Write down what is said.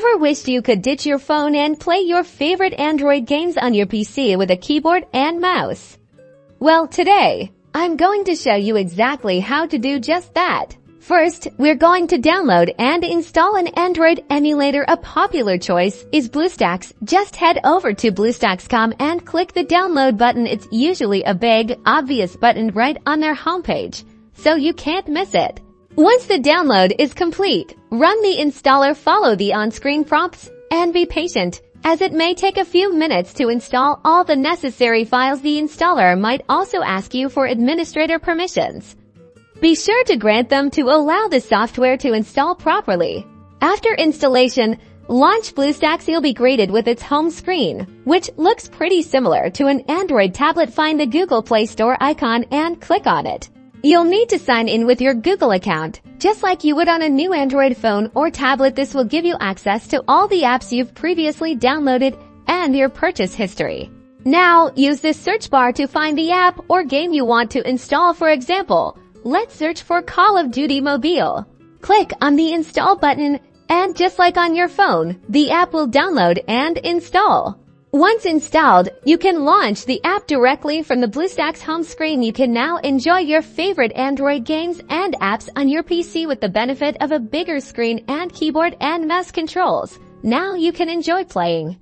Ever wished you could ditch your phone and play your favorite Android games on your PC with a keyboard and mouse? Well, today, I'm going to show you exactly how to do just that. First, we're going to download and install an Android emulator. A popular choice is BlueStacks. Just head over to BlueStacks.com and click the download button. It's usually a big, obvious button right on their homepage, so you can't miss it. Once the download is complete, run the installer, follow the on-screen prompts, and be patient, as it may take a few minutes to install all the necessary files. The installer might also ask you for administrator permissions. Be sure to grant them to allow the software to install properly. After installation, launch BlueStacks. You'll be greeted with its home screen, which looks pretty similar to an Android tablet. Find the Google Play Store icon and click on it. You'll need to sign in with your Google account, just like you would on a new Android phone or tablet. This will give you access to all the apps you've previously downloaded and your purchase history. Now, use this search bar to find the app or game you want to install. For example, let's search for Call of Duty Mobile. Click on the install button, and just like on your phone, the app will download and install. Once installed, you can launch the app directly from the BlueStacks home screen. You can now enjoy your favorite Android games and apps on your PC with the benefit of a bigger screen and keyboard and mouse controls. Now you can enjoy playing.